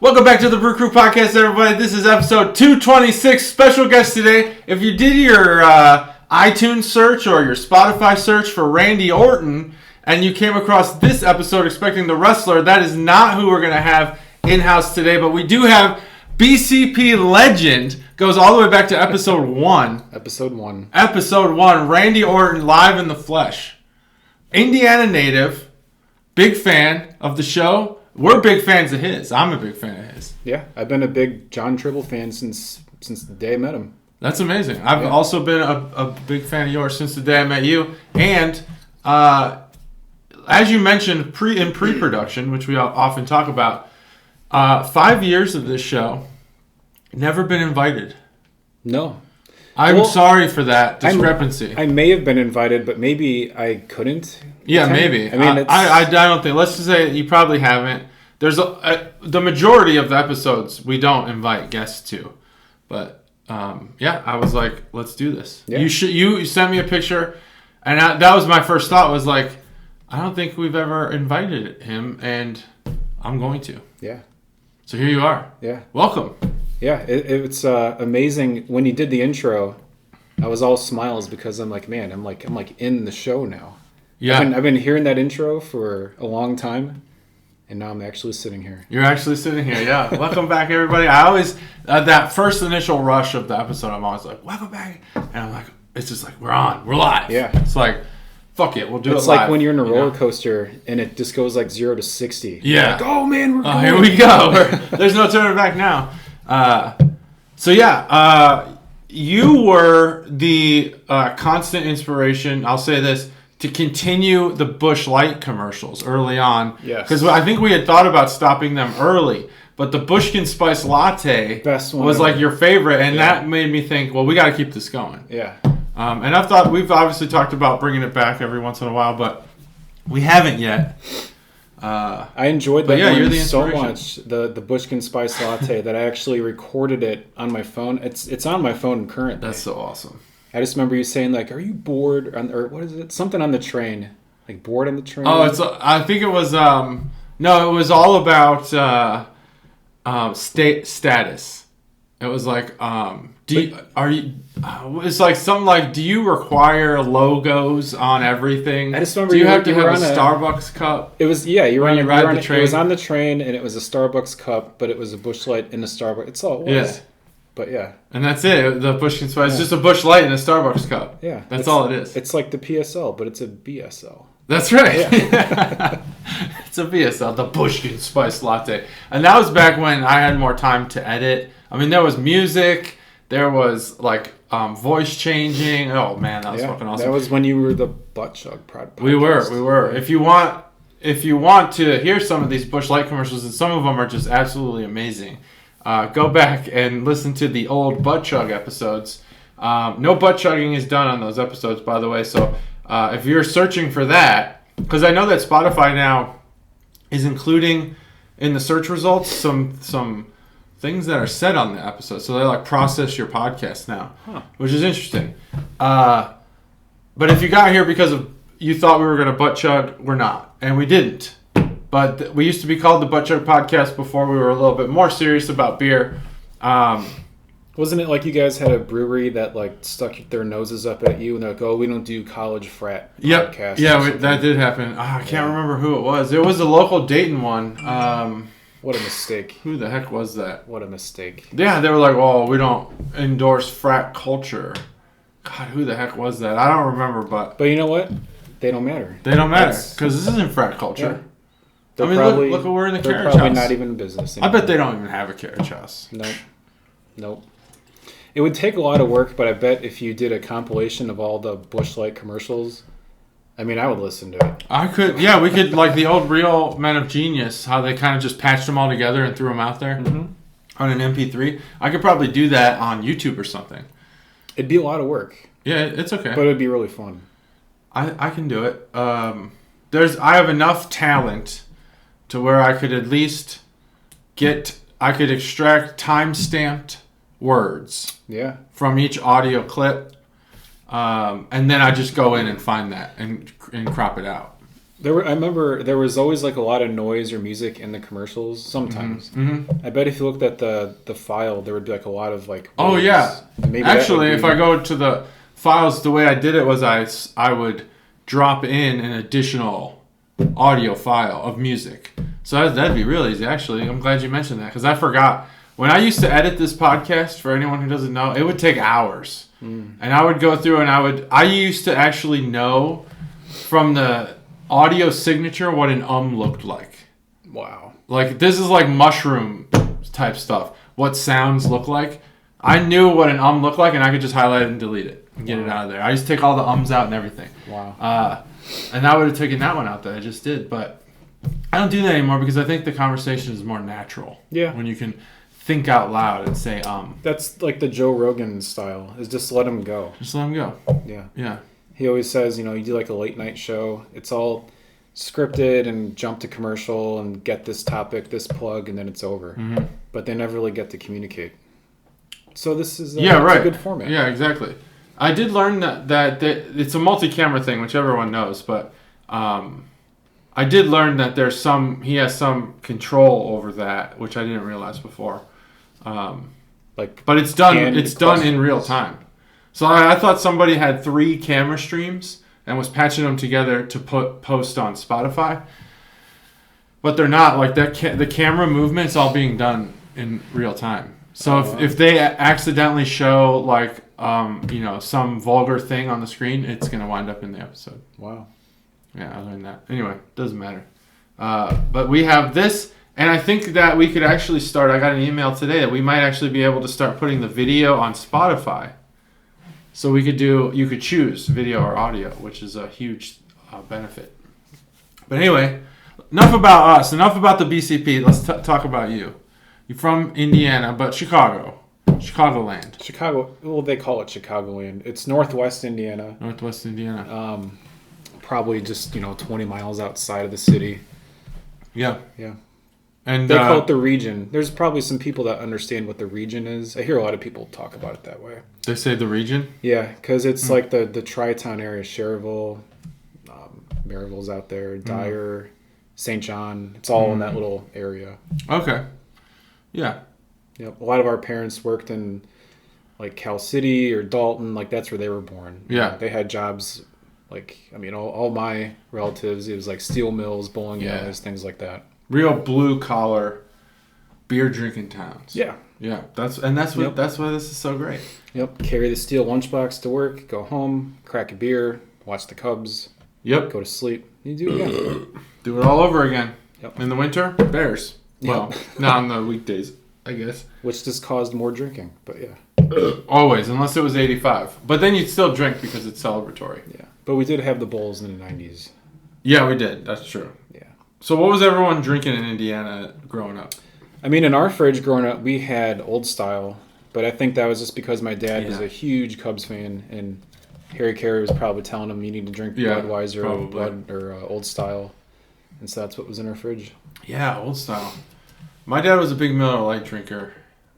Welcome back to the Brew Crew Podcast, everybody. This is episode 226. Special guest today. If you did your iTunes search or your Spotify search for Randy Orton and you came across this episode expecting the wrestler, that is not who we're going to have in-house today. But we do have BCP legend. Goes all the way back to episode 1. Episode 1. Episode 1. Randy Orton live in the flesh. Indiana native. Big fan of the show. We're big fans of his. I'm a big fan of his. Yeah, I've been a big John Tribble fan since the day I met him. That's amazing. I've also been a big fan of yours since the day I met you. And as you mentioned in pre-production, which we often talk about, 5 years of this show, never been invited. No. I'm sorry for that discrepancy. I may have been invited, but maybe I couldn't. Yeah, maybe. I mean, I don't think. Let's just say you probably haven't. There's the majority of the episodes we don't invite guests to, but I was like, let's do this. Yeah. You sent me a picture, and that was my first thought. Was like, I don't think we've ever invited him, and I'm going to. Yeah. So here you are. Yeah. Welcome. Yeah, it's amazing. When you did the intro, I was all smiles because I'm like, man, I'm like in the show now. Yeah, I've been hearing that intro for a long time, and now I'm actually sitting here. You're actually sitting here, yeah. Welcome back, everybody. I always that first initial rush of the episode, I'm always like, welcome back, and I'm like, it's just like we're live. Yeah, it's like, fuck it, we'll do it live. It's like when you're in a roller coaster and it just goes like 0 to 60. Yeah. Like, oh man, we're going. Here we go. There's no turning back now. You were the constant inspiration, I'll say this, to continue the Busch Light commercials early on. Yes. Because I think we had thought about stopping them early, but the Bushkin Spice Latte Best one was ever. like your favorite, and that made me think, well, we got to keep this going. Yeah. And we've obviously talked about bringing it back every once in a while, but we haven't yet. I enjoyed that one so much, the Bushkin Spice Latte, that I actually recorded it on my phone. It's on my phone currently. That's so awesome. I just remember you saying, like, are you bored? Or what is it? Something on the train. Like, bored on the train? Oh, I think it was, it was all about status. It was like, it's like something like, do you require logos on everything? I just remember do you have to have a Starbucks cup? It was, yeah, you ride the train. It was on the train, and it was a Starbucks cup, but it was a Busch Light in a Starbucks. It's all it was. Yeah. But yeah. And that's it. The Bushkin Spice. It's just a Busch Light in a Starbucks cup. Yeah. That's all it is. It's like the PSL, but it's a BSL. That's right. Yeah. It's a BSL, the Bushkin Spice Latte. And that was back when I had more time to edit. I mean, there was music. There was, like, voice changing. Oh, man, that was fucking awesome. That was when you were the Butt Chug podcast. We were. If you want to hear some of these Busch Light commercials, and some of them are just absolutely amazing, go back and listen to the old Butt Chug episodes. No butt chugging is done on those episodes, by the way. So if you're searching for that, because I know that Spotify now is including in the search results some things that are said on the episode. So they like process your podcast now, which is interesting. But if you got here because you thought we were going to butt chug, we're not, and we didn't. But we used to be called the Butt Chug Podcast before we were a little bit more serious about beer. Wasn't it like you guys had a brewery that like stuck their noses up at you and they're like, oh, we don't do college frat podcasts? Yeah, that did happen. I can't remember who it was. It was a local Dayton one. What a mistake. Who the heck was that? What a mistake. Yeah, they were like, oh, we don't endorse frat culture. God, who the heck was that? I don't remember, but... But you know what? They don't matter. They don't matter, because this isn't frat culture. Yeah. I mean, look what we're in the carriage house. They're probably not even in business anymore. I bet they don't even have a carriage house. Nope. It would take a lot of work, but I bet if you did a compilation of all the Busch Light commercials, I mean, I would listen to it. I could, yeah, we could, like the old Real Men of Genius, how they kind of just patched them all together and threw them out there on an MP3. I could probably do that on YouTube or something. It'd be a lot of work. Yeah, it's okay. But it'd be really fun. I can do it. I have enough talent to where I could at least extract time-stamped words from each audio clip, and then I just go in and find that and crop it out. I remember there was always like a lot of noise or music in the commercials sometimes. Mm-hmm. I bet if you looked at the file, there would be like a lot of like. Oh yeah. Maybe actually, if I go to the files, the way I did it was I would drop in an additional audio file of music. So that'd be real easy. Actually, I'm glad you mentioned that because I forgot. When I used to edit this podcast, for anyone who doesn't know, it would take hours. And I would go through and I used to actually know from the audio signature what an looked like. Wow. Like, this is like mushroom type stuff. What sounds look like. I knew what an looked like and I could just highlight it and delete it and get it out of there. I used to take all the out and everything. Wow. And I would have taken that one out that I just did. But I don't do that anymore because I think the conversation is more natural. Yeah. When you can think out loud and say That's like the Joe Rogan style, is just let him go. Just let him go. Yeah. Yeah. He always says, you do like a late night show, it's all scripted and jump to commercial and get this topic, this plug, and then it's over. Mm-hmm. But they never really get to communicate. So this is right. a good format. Yeah, exactly. I did learn that it's a multi-camera thing, which everyone knows, but I did learn that he has some control over that, which I didn't realize before. But it's done in real time. So I thought somebody had 3 camera streams and was patching them together to post on Spotify. But they're not. Like the camera movement's all being done in real time. So if they accidentally show like some vulgar thing on the screen, it's gonna wind up in the episode. Wow. Yeah, I learned that. Anyway, doesn't matter. But we have this, and I think that we could actually start. I got an email today that we might actually be able to start putting the video on Spotify. So you could choose video or audio, which is a huge benefit. But anyway, enough about us. Enough about the BCP. Let's talk about you. You're from Indiana, but Chicagoland. Chicago. Well, they call it Chicagoland. It's Northwest Indiana. Northwest Indiana. Probably just 20 miles outside of the city. Yeah. Yeah. And they call it the region. There's probably some people that understand what the region is. I hear a lot of people talk about it that way. They say the region? Yeah, because it's like the Tri-Town area, Cherville, Maryville's out there, Dyer, St. John. It's all in that little area. Okay. Yeah. Yep. A lot of our parents worked in like Cal City or Dalton. Like that's where they were born. Yeah. They had jobs. Like, all my relatives, it was like steel mills, bowling alleys, things like that. Real blue collar beer drinking towns. Yeah. Yeah. That's why this is so great. Yep. Carry the steel lunchbox to work, go home, crack a beer, watch the Cubs. Yep. Go to sleep. You do it again. Do it all over again. Yep. In the winter, Bears. Well, not on the weekdays, I guess. Which just caused more drinking, but yeah. Always, unless it was 85. But then you'd still drink because it's celebratory. Yeah. But we did have the Bulls in the 90s. Yeah, we did. That's true. Yeah. So what was everyone drinking in Indiana growing up? I mean, in our fridge growing up, we had Old Style. But I think that was just because my dad was a huge Cubs fan. And Harry Carey was probably telling him you need to drink Budweiser or Old Style. And so that's what was in our fridge. Yeah, Old Style. My dad was a big Miller Lite drinker.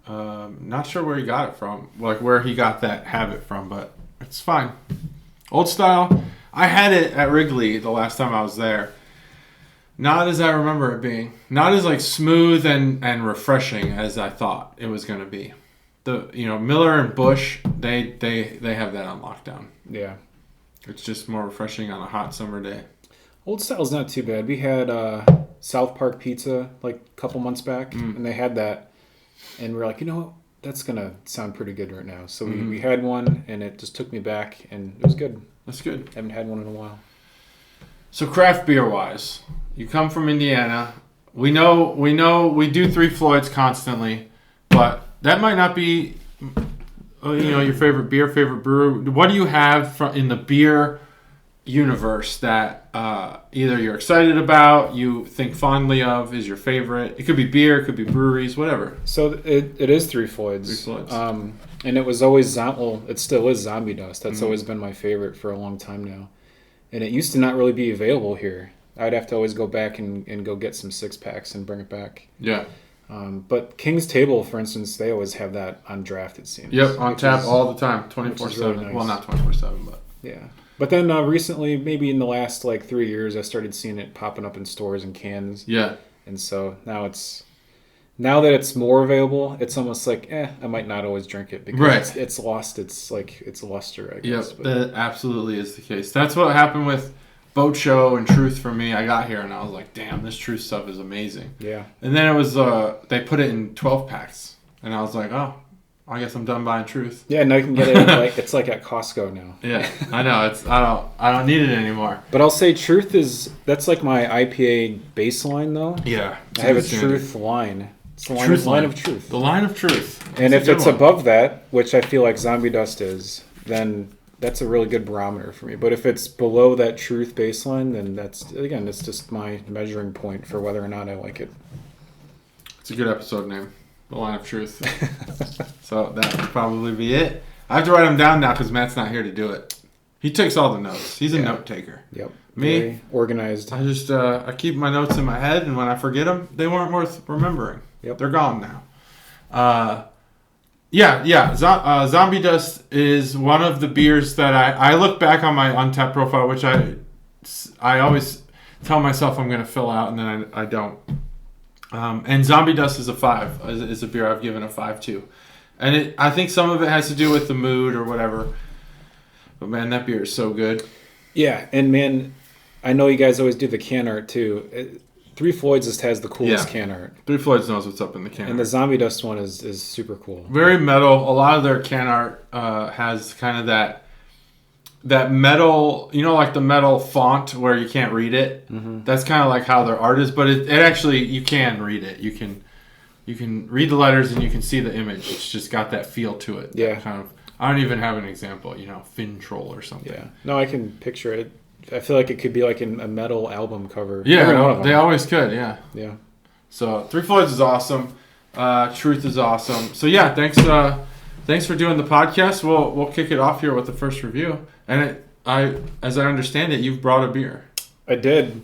Not sure where he got it from, like where he got that habit from, but it's fine. Old Style, I had it at Wrigley the last time I was there. Not as I remember it being. Not as like smooth and refreshing as I thought it was going to be. Miller and Busch, they have that on lockdown. Yeah. It's just more refreshing on a hot summer day. Old Style's not too bad. We had South Park Pizza like a couple months back, and they had that. And we're like, that's going to sound pretty good right now. So we had one, and it just took me back, and it was good. That's good. Haven't had one in a while. So craft beer-wise, you come from Indiana. We know we do Three Floyds constantly, but that might not be, your favorite beer, favorite brew. What do you have in the beer universe that either you're excited about, you think fondly of, is your favorite? It could be beer, it could be breweries, whatever. So it is Three Floyds. And it was always it still is Zombie Dust. That's always been my favorite for a long time now. And it used to not really be available here. I'd have to always go back and go get some 6-packs and bring it back. Yeah. But King's Table, for instance, they always have that on draft, it seems. Yep, on tap all the time, 24/7. Really nice. Well, not 24/7, but yeah. But then recently, maybe in the last like 3 years, I started seeing it popping up in stores and cans. Yeah. And so now that it's more available, it's almost like, I might not always drink it because it's lost its luster, I guess. Yep, that absolutely is the case. That's what happened with Boat Show and Truth for me. I got here and I was like, damn, this Truth stuff is amazing. Yeah. And then it was they put it in 12 packs, and I was like, oh, I guess I'm done buying Truth. Yeah, now you can get it it's like at Costco now. Yeah, I know. I don't need it anymore. But I'll say Truth that's like my IPA baseline though. Yeah, I have a Truth line. It's the line of truth. The line of truth. And if it's above that, which I feel like Zombie Dust is, then that's a really good barometer for me. But if it's below that truth baseline, then it's just my measuring point for whether or not I like it. It's a good episode name. The Line of Truth. So that would probably be it. I have to write them down now because Matt's not here to do it. He takes all the notes. He's a note taker. Yep. Me, very organized. I just I keep my notes in my head, and when I forget them, they weren't worth remembering. Yep. They're gone now. Zombie Dust is one of the beers that I look back on my Untappd profile, which I always tell myself I'm going to fill out, and then I don't. And Zombie Dust is a 5. Is a beer I've given a 5 to. And I think some of it has to do with the mood or whatever. But man, that beer is so good. Yeah, and man, I know you guys always do the can art too. Three Floyds just has the coolest can art. Three Floyds knows what's up in the can art. And the Zombie Dust one is super cool. Very metal. A lot of their can art has kind of that metal, like the metal font where you can't read it. Mm-hmm. That's kind of like how their art is, but it actually, you can read it. You can read the letters and you can see the image. It's just got that feel to it. Yeah. Kind of. I don't even have an example, Fin Troll or something. Yeah. No, I can picture it. I feel like it could be like a metal album cover. Yeah, they always could, yeah. Yeah. So, Three Floyds is awesome. Truth is awesome. So, yeah, thanks for doing the podcast. We'll kick it off here with the first review. And as I understand it, you've brought a beer. I did.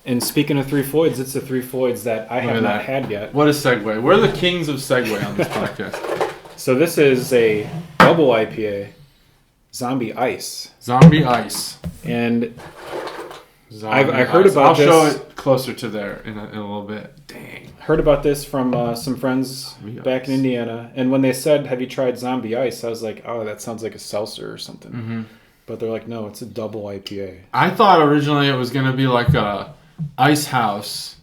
And speaking of Three Floyds, it's the Three Floyds that I have not had yet. What a segue. We're the kings of segue on this podcast. So this is a double IPA, Zombie Ice. Zombie Ice. And I heard about this. I'll show it closer to there in a little bit. Dang. Heard about this from some friends back in Indiana. And when they said, have you tried Zombie Ice? I was like, oh, that sounds like a seltzer or something. Mm-hmm. But they're like, no, it's a double IPA. I thought originally it was going to be like a Ice House.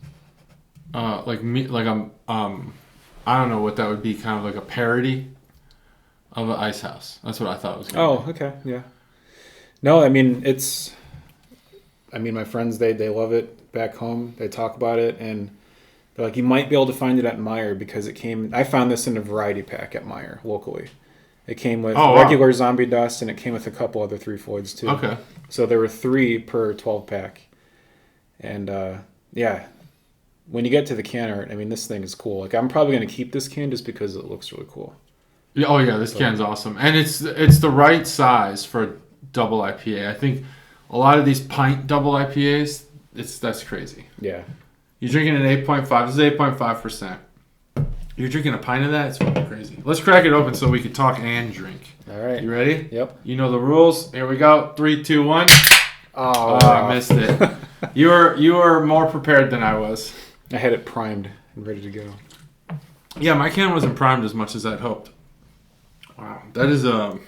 I don't know what that would be, kind of like a parody of an Ice House. That's what I thought it was going to be. Okay, yeah. No, I mean, my friends, they love it back home. They talk about it, and they're like, you might be able to find it at Meijer because I found this in a variety pack at Meijer locally. It came with regular Zombie Dust, and it came with a couple other Three Floyds, too. Okay. So there were 3 per 12-pack. And, when you get to the can art, this thing is cool. Like, I'm probably going to keep this can just because it looks really cool. Oh, yeah, this can's awesome. And it's the right size for a double IPA. I think a lot of these pint double IPAs, that's crazy. Yeah. You're drinking an 8.5. This is 8.5%. You're drinking a pint of that? It's fucking crazy. Let's crack it open so we can talk and drink. All right. You ready? Yep. You know the rules. Here we go. 3, 2, 1. Oh, I missed it. You were more prepared than I was. I had it primed and ready to go. Yeah, my can wasn't primed as much as I'd hoped. Wow. That is going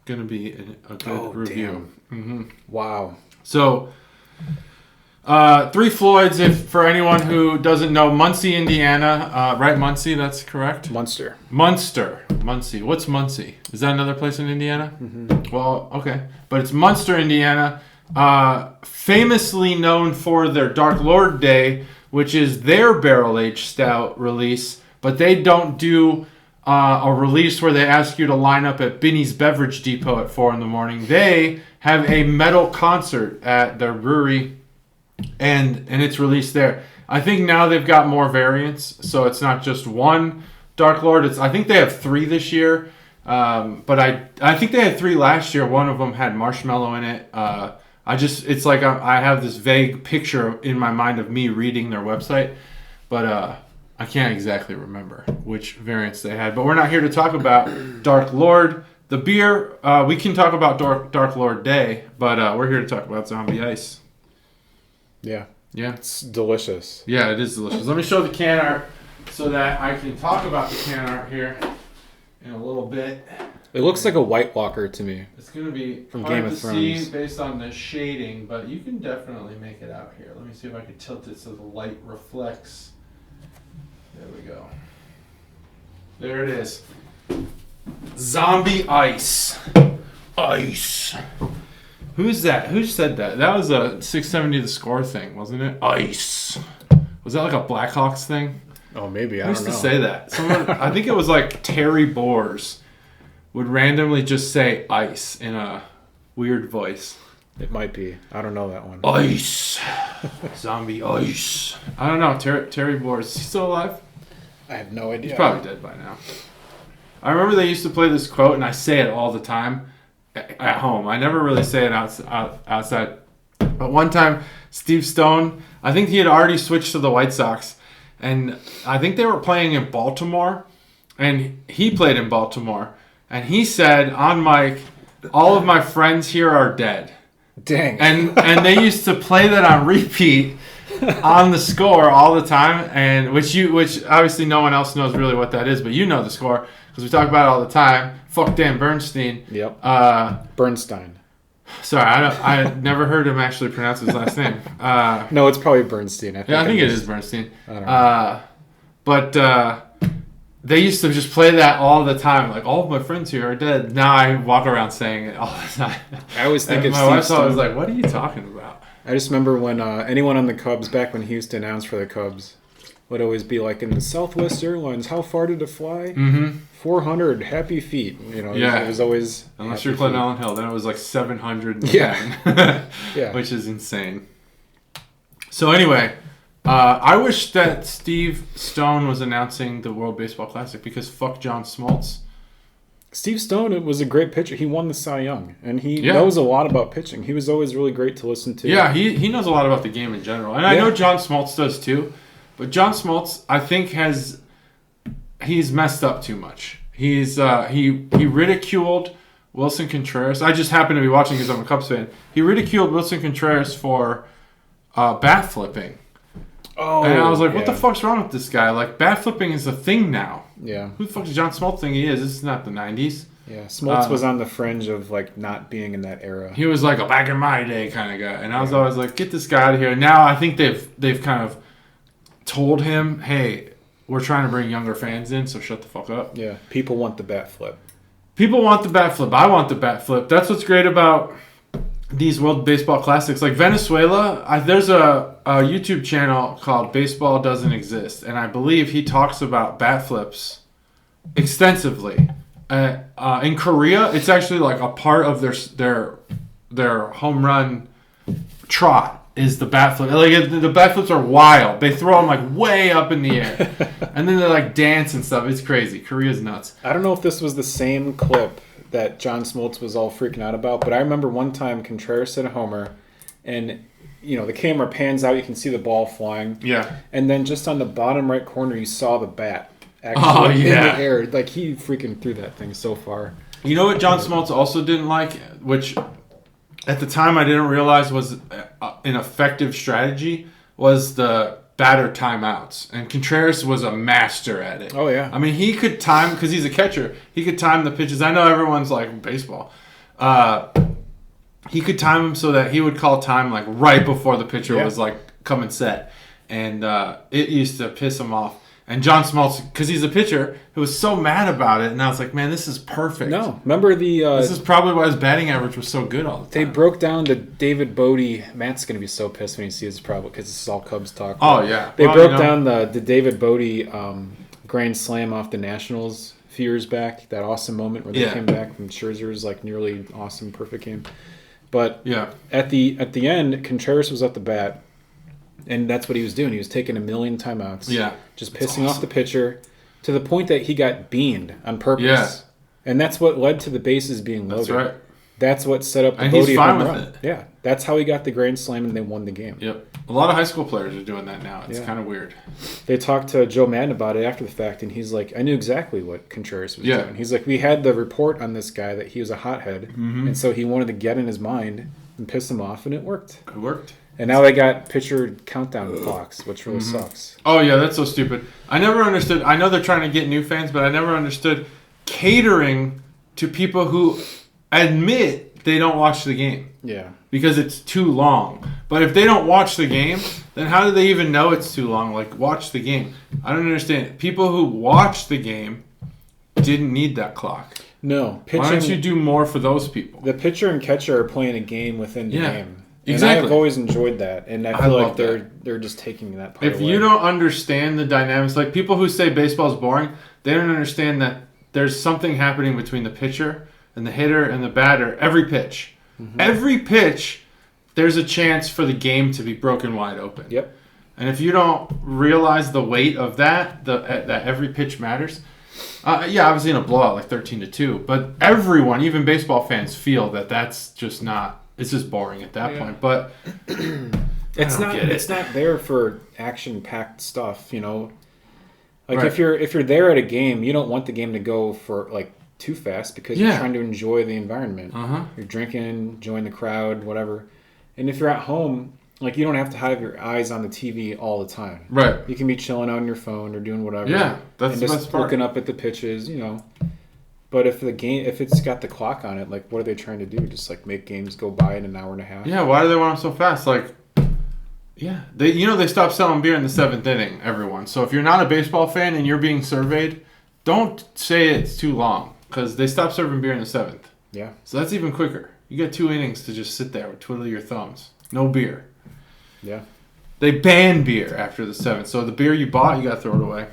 to be a good review. Mm-hmm. Wow. So, Three Floyds, if for anyone who doesn't know, Muncie, Indiana. Right, Muncie? That's correct? Muncie. What's Muncie? Is that another place in Indiana? Mm-hmm. Well, okay. But it's Munster, Indiana. Famously known for their Dark Lord Day, which is their barrel-aged stout release. But they don't do a release where they ask you to line up at Binny's Beverage Depot at 4 a.m. They have a metal concert at their brewery. And it's released there. I think now they've got more variants, so it's not just one Dark Lord. I think they have 3 this year, but I think they had 3 last year. One of them had marshmallow in it. It's like I have this vague picture in my mind of me reading their website, but I can't exactly remember which variants they had. But we're not here to talk about Dark Lord. The beer, we can talk about Dark Lord Day, but we're here to talk about Zombie Ice. Yeah. Yeah. It's delicious. Yeah, it is delicious. Let me show the can art so that I can talk about the can art here in a little bit. It looks like a White Walker to me. It's going to be from hard Game of to Thrones. see based on the shading, but you can definitely make it out here. Let me see if I can tilt it so the light reflects. There we go. There it is. Zombie Ice. Ice. Who's that? Who said that? That was a 670 The Score thing, wasn't it? Ice. Was that like a Blackhawks thing? Oh, maybe. I Who don't used know. to say that? Someone, I think it was like Terry Boers would randomly just say ice in a weird voice. It might be. I don't know that one. Ice. Zombie Ice. I don't know. Terry Boers. Is he still alive? I have no idea. He's probably dead by now. I remember they used to play this quote, and I say it all the time at home. I never really say it outside. But one time, Steve Stone, I think he had already switched to the White Sox, and I think they were playing in Baltimore, and he played in Baltimore. And he said on mic, all of my friends here are dead. Dang. And they used to play that on repeat on the Score all the time, and which obviously no one else knows really what that is, but you know the Score because we talk about it all the time. Fuck Dan Bernstein. Yep. Bernstein. Sorry, I never heard him actually pronounce his last name. No, it's probably Bernstein. I think it is Bernstein. I don't know. But they used to just play that all the time. Like, all of my friends here are dead. Now I walk around saying it all the time. I always think it's my Steve wife's Stone. always like, what are you talking about? I just remember when anyone on the Cubs, back when he used to announce for the Cubs, would always be like, in the Southwest Airlines, how far did it fly? Mm-hmm. 400 happy feet. You know, Yeah. it was always... Unless you're Clinton Allen Hill, then it was like 710. Yeah. Yeah. Which is insane. So anyway, I wish that Steve Stone was announcing the World Baseball Classic because fuck John Smoltz. Steve Stone was a great pitcher. He won the Cy Young, and he knows a lot about pitching. He was always really great to listen to. Yeah, he knows a lot about the game in general. And I know John Smoltz does too. But John Smoltz, I think, he's messed up too much. He ridiculed Wilson Contreras. I just happen to be watching because I'm a Cubs fan. He ridiculed Wilson Contreras for bat flipping. Oh, and I was like, what the fuck's wrong with this guy? Like, bat flipping is a thing now. Yeah. Who the fuck does John Smoltz think he is? This is not the 90s. Yeah, Smoltz was on the fringe of, like, not being in that era. He was like a back in my day kind of guy. And I was always like, get this guy out of here. Now I think they've kind of told him, hey, we're trying to bring younger fans in, so shut the fuck up. Yeah, people want the bat flip. People want the bat flip. I want the bat flip. That's what's great about these World Baseball Classics. Like Venezuela, there's a YouTube channel called Baseball Doesn't Exist, and I believe he talks about bat flips extensively. In Korea, it's actually like a part of their home run trot is the bat flip. Like the bat flips are wild. They throw them like way up in the air, and then they like dance and stuff. It's crazy. Korea's nuts. I don't know if this was the same clip that John Smoltz was all freaking out about, but I remember one time Contreras hit a homer, and the camera pans out. You can see the ball flying. Yeah. And then just on the bottom right corner, you saw the bat actually in the air. Like he freaking threw that thing so far. You know what John Smoltz also didn't like, which at the time I didn't realize was an effective strategy, was the batter timeouts. And Contreras was a master at it. Oh, yeah. I mean, he could time, because he's a catcher, he could time the pitches. I know everyone's like, baseball. He could time them so that he would call time like right before the pitcher was like coming set. And it used to piss him off. And John Smoltz, because he's a pitcher, who was so mad about it, and I was like, man, this is perfect. No, remember this is probably why his batting average was so good all the time. They broke down the David Bodie. Matt's going to be so pissed when he sees this probably because this is all Cubs talk. Oh, yeah. They broke down the David Bodie grand slam off the Nationals a few years back, that awesome moment where they came back from Scherzer's like nearly awesome, perfect game. But at the end, Contreras was at the bat. And that's what he was doing. He was taking a million timeouts. Yeah. Just pissing off the pitcher to the point that he got beaned on purpose. Yeah. And that's what led to the bases being loaded. That's right. that's what set up the and Bodie he's fine home with run. it. Yeah, that's how he got the grand slam and they won the game. Yep. A lot of high school players are doing that now. It's kind of weird. They talked to Joe Madden about it after the fact, and he's like, I knew exactly what Contreras was doing. He's like, we had the report on this guy that he was a hothead, and so he wanted to get in his mind and piss him off, and it worked. It worked. And now they got pitcher countdown clocks, which really sucks. Oh, yeah, that's so stupid. I never understood. I know they're trying to get new fans, but I never understood catering to people who admit they don't watch the game. Yeah. Because it's too long. But if they don't watch the game, then how do they even know it's too long? Like, watch the game. I don't understand. People who watch the game didn't need that clock. No. Why don't you do more for those people? The pitcher and catcher are playing a game within the game. Exactly. And I've always enjoyed that. And I feel like they're just taking that part away. If you don't understand the dynamics, like people who say baseball's boring, they don't understand that there's something happening between the pitcher and the hitter and the batter every pitch. Mm-hmm. Every pitch, there's a chance for the game to be broken wide open. Yep. And if you don't realize the weight of that every pitch matters, obviously in a blowout like 13-2, but everyone, even baseball fans, feel that that's just not. It's just boring at that point. But it's not there for action-packed stuff, you know. Like right. if you're there at a game, you don't want the game to go for like too fast because you're trying to enjoy the environment. You're drinking, enjoying the crowd, whatever. And if you're at home, like you don't have to have your eyes on the TV all the time. Right. You can be chilling on your phone or doing whatever. Yeah, that's the best part. Looking up at the pitches, you know. But if it's got the clock on it, like what are they trying to do? Just like make games go by in an hour and a half? Yeah, why do they want them so fast? Like, they stopped selling beer in the 7th inning, everyone. So if you're not a baseball fan and you're being surveyed, don't say it's too long. Because they stopped serving beer in the 7th. Yeah. So that's even quicker. You get 2 innings to just sit there and twiddle your thumbs. No beer. Yeah. They banned beer after the 7th. So the beer you bought, you got to throw it away.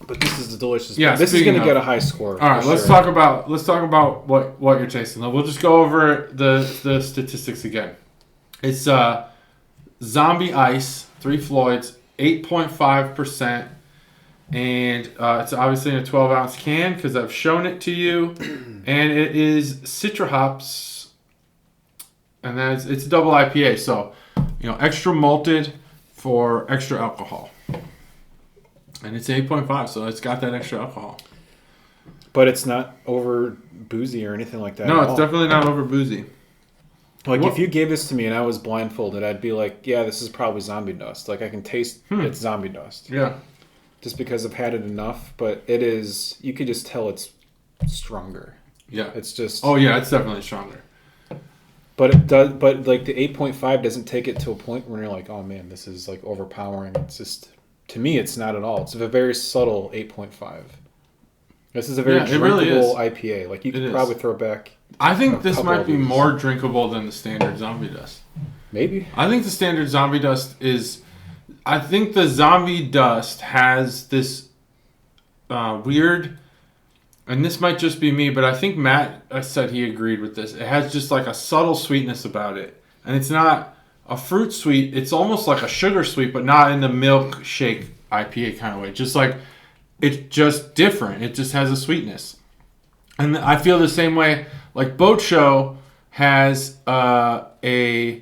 But this is a delicious. Yeah, this is going to get a high score. All right, let's talk about what you're tasting. We'll just go over the statistics again. It's Zombie Ice, 3 Floyds, 8.5%. And it's obviously in a 12-ounce can because I've shown it to you. And it is Citra hops. And it's a double IPA. So, extra malted for extra alcohol. And it's 8.5, so it's got that extra alcohol. But it's not over boozy or anything like that. No, it's definitely not over boozy. Like, if you gave this to me and I was blindfolded, I'd be like, yeah, this is probably zombie dust. Like, I can taste it's zombie dust. Yeah. Just because I've had it enough, but it is, you could just tell it's stronger. Yeah. It's just... Oh, yeah, it's definitely stronger. But it does, but like the 8.5 doesn't take it to a point where you're like, oh man, this is like overpowering. It's just, to me, it's not at all. It's a very subtle 8.5. This is a very drinkable IPA. Like, you could probably throw it back. I think this might be more drinkable than the standard zombie dust. Maybe. I think the standard zombie dust is... I think the zombie dust has this weird... And this might just be me, but I think Matt said he agreed with this. It has just like a subtle sweetness about it. And it's not a fruit sweet. It's almost like a sugar sweet, but not in the milkshake IPA kind of way. Just like... It's just different. It just has a sweetness. And I feel the same way. Like Boat Show has a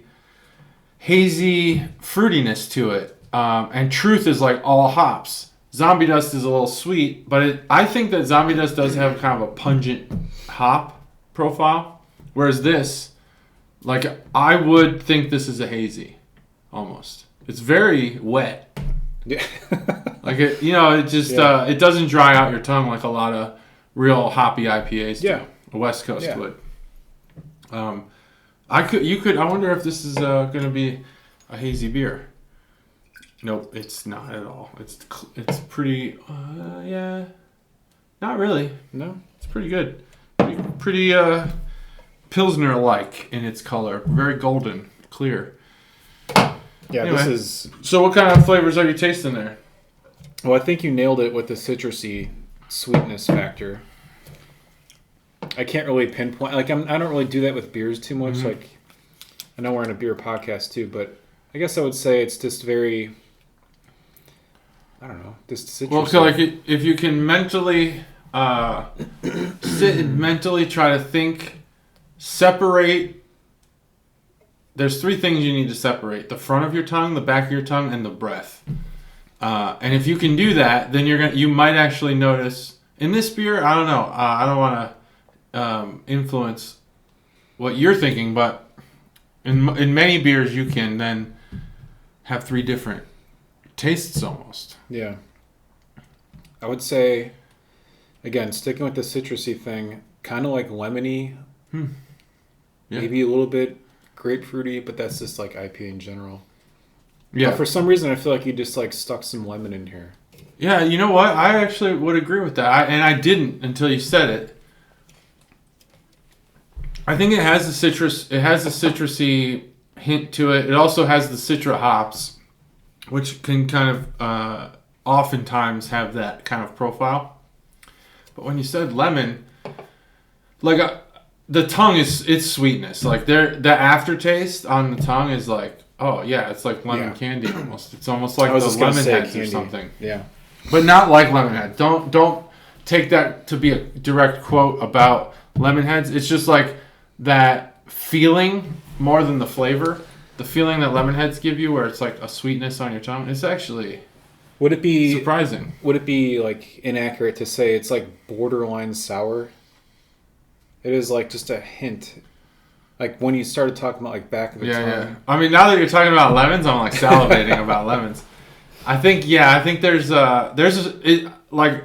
hazy fruitiness to it. And Truth is like all hops. Zombie Dust is a little sweet. But I think that Zombie Dust does have kind of a pungent hop profile. Whereas this, like I would think this is a hazy. Almost. It's very wet. Yeah. Like it, it just it doesn't dry out your tongue like a lot of real hoppy IPAs do. Yeah. The West Coast would. I wonder if this is going to be a hazy beer. Nope, it's not at all. It's pretty not really. No, it's pretty good. Pretty Pilsner-like in its color. Very golden, clear. Yeah, anyway, this is... So what kind of flavors are you tasting there? Well, I think you nailed it with the citrusy sweetness factor. I can't really pinpoint... Like, I don't really do that with beers too much. Mm-hmm. Like, I know we're on a beer podcast too, but I guess I would say it's just very... I don't know, just citrusy. Well, so like if you can mentally sit and mentally try to think, separate. There's 3 things you need to separate: the front of your tongue, the back of your tongue, and the breath. And if you can do that, then you might actually notice in this beer. I don't know. I don't want to influence what you're thinking, but in many beers you can then have 3 different tastes almost. Yeah. I would say, again, sticking with the citrusy thing, kind of like lemony. Yeah. Maybe a little bit grapefruity, but that's just like IPA in general. Yeah. But for some reason, I feel like you just like stuck some lemon in here. Yeah, you know what? I actually would agree with that. And I didn't until you said it. I think it has the citrus. It has the citrusy hint to it. It also has the citra hops, which can kind of oftentimes have that kind of profile. But when you said lemon, like the tongue it's sweetness. Like the aftertaste on the tongue is like, oh yeah, it's like lemon candy almost. It's almost like the lemon heads or something. Yeah, but not like lemon head. Don't take that to be a direct quote about lemon heads. It's just like that feeling more than the flavor. The feeling that lemon heads give you, where it's like a sweetness on your tongue. It's actually surprising. Would it be like inaccurate to say it's like borderline sour? It is like just a hint. Like when you started talking about like back of the tongue. Yeah. I mean, now that you're talking about lemons, I'm like salivating about lemons. I think there's like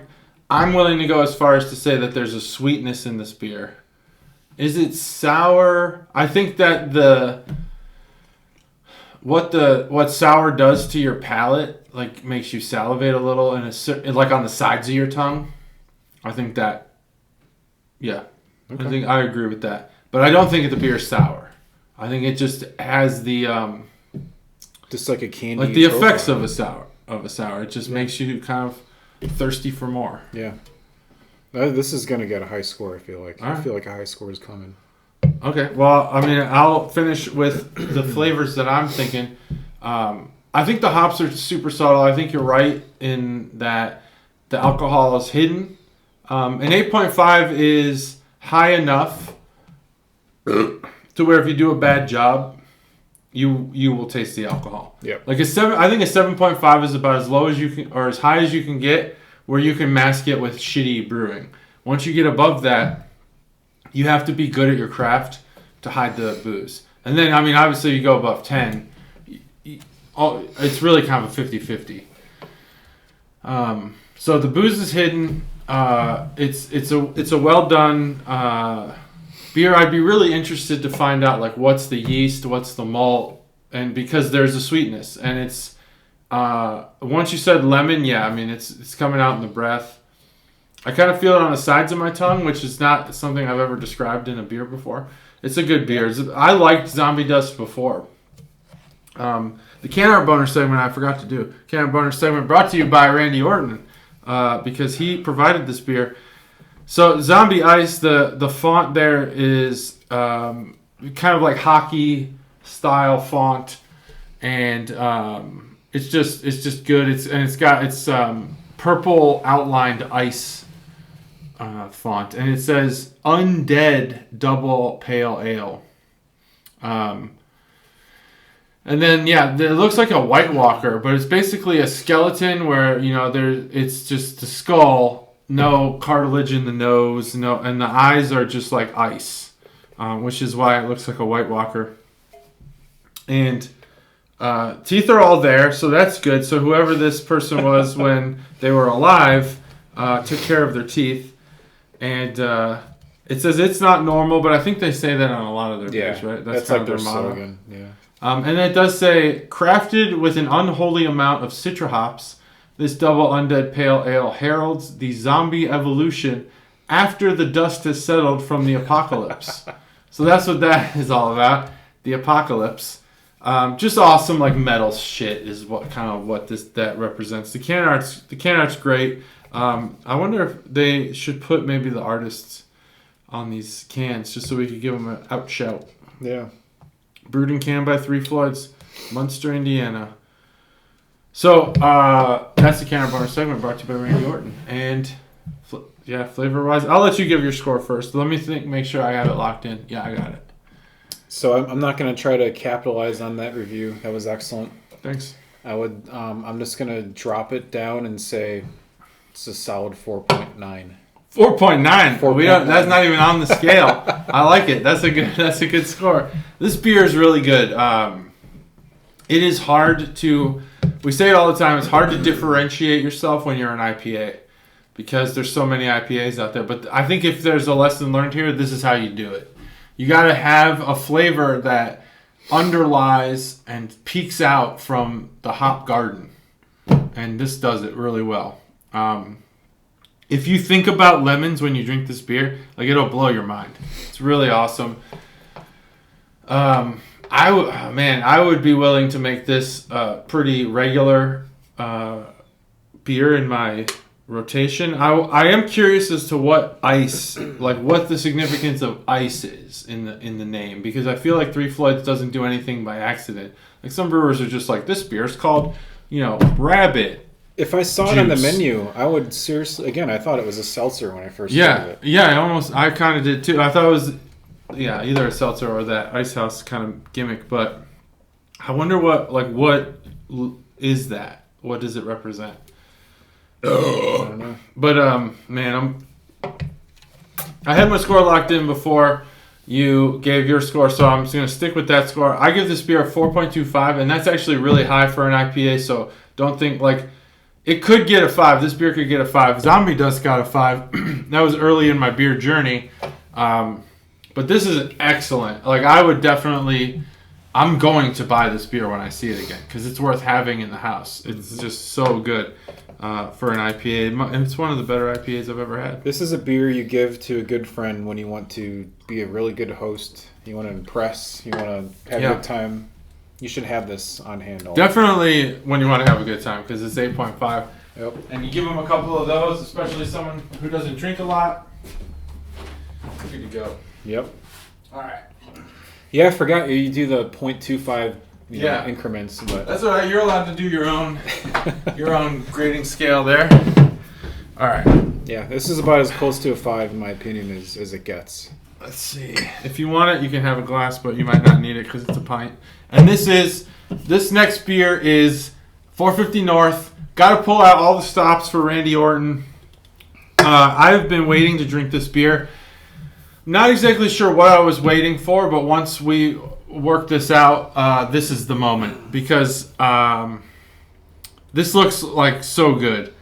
I'm willing to go as far as to say that there's a sweetness in this beer. Is it sour? I think that what sour does to your palate like makes you salivate a little, and like on the sides of your tongue. I think that, yeah, okay. I agree with that. But I don't think the beer is sour. I think it just has the just like a candy, like the effects of a sour. It just makes you kind of thirsty for more. Yeah. This is going to get a high score, I feel like. All right. I feel like a high score is coming. Okay. Well, I mean, I'll finish with the flavors that I'm thinking. I think the hops are super subtle. I think you're right in that the alcohol is hidden. An 8.5 is high enough to where if you do a bad job, you will taste the alcohol. Yeah. Like I think a 7.5 is about as low as you can, or as high as you can get, where you can mask it with shitty brewing. Once you get above that, you have to be good at your craft to hide the booze. And then, I mean, obviously you go above 10, it's really kind of a 50-50. So the booze is hidden. It's a well done beer. I'd be really interested to find out like what's the yeast, what's the malt, and because there's a sweetness, and it's once you said lemon, yeah, I mean it's coming out in the breath. I kind of feel it on the sides of my tongue, which is not something I've ever described in a beer before. It's a good beer. I liked Zombie Dust before. The Can Art Boner segment I forgot to do. Can Art Boner segment brought to you by Randy Orton because he provided this beer. So Zombie Ice, the font there is kind of like hockey style font, and it's just good. It's purple outlined ice font, and it says Undead Double Pale Ale. And then it looks like a White Walker, but it's basically a skeleton where it's just the skull, no cartilage in the nose, and the eyes are just like ice, which is why it looks like a White Walker. And teeth are all there, so that's good. So whoever this person was when they were alive took care of their teeth. And it says it's not normal, but I think they say that on a lot of their beers, right? That's kind of their motto. Slogan. Yeah. And it does say, crafted with an unholy amount of citra hops, this double undead pale ale heralds the zombie evolution after the dust has settled from the apocalypse. So that's what that is all about, the apocalypse. Just awesome, like metal shit is what that represents. The can art's great. I wonder if they should put maybe the artists on these cans just so we could give them an out shout. Yeah. Brewed and canned by Floyds, Munster, Indiana. So that's the Can Art Boner segment brought to you by Randy Orton. And Yeah, flavor-wise. I'll let you give your score first. Let me make sure I have it locked in. Yeah, I got it. So I'm not going to try to capitalize on that review. That was excellent. Thanks. I'm just going to drop it down and say it's a solid 4.9. 4.9. That's not even on the scale. I like it. That's a good score. This beer is really good. It is hard to, we say it all the time, it's hard to differentiate yourself when you're an IPA because there's so many IPAs out there. But I think if there's a lesson learned here, this is how you do it. You got to have a flavor that underlies and peeks out from the hop garden. And this does it really well. If you think about lemons when you drink this beer, like it'll blow your mind. It's really awesome. I would be willing to make this pretty regular beer in my rotation. I am curious as to what ice, like what the significance of ice is in the name, because I feel like Three Floyds doesn't do anything by accident. Like some brewers are just like, this beer is called, Rabbit. If I saw it on the menu, I would seriously. Again, I thought it was a seltzer when I first started it. Yeah, I kind of did too. I thought it was, either a seltzer or that Ice House kind of gimmick. But I wonder what is that? What does it represent? I don't know. But man, I had my score locked in before you gave your score, so I'm just gonna stick with that score. I give this beer a 4.25, and that's actually really high for an IPA. So don't think it could get a 5. This beer could get a 5. Zombie Dust got a 5. That was early in my beer journey. But this is excellent. I would definitely... I'm going to buy this beer when I see it again because it's worth having in the house. It's just so good for an IPA. And it's one of the better IPAs I've ever had. This is a beer you give to a good friend when you want to be a really good host. You want to impress. You want to have a good time. You should have this on hand. Definitely when you want to have a good time because it's 8.5. Yep. And you give them a couple of those, especially someone who doesn't drink a lot. Good to go. Yep. All right. Yeah, I forgot you do the 0.25 increments. But that's all right. You're allowed to do your own grading scale there. All right. Yeah, this is about as close to a 5 in my opinion as it gets. Let's see. If you want it, you can have a glass, but you might not need it because it's a pint. And this next beer is 450 North. Got to pull out all the stops for Randy Orton. I've been waiting to drink this beer. Not exactly sure what I was waiting for, but once we work this out, this is the moment because this looks like so good.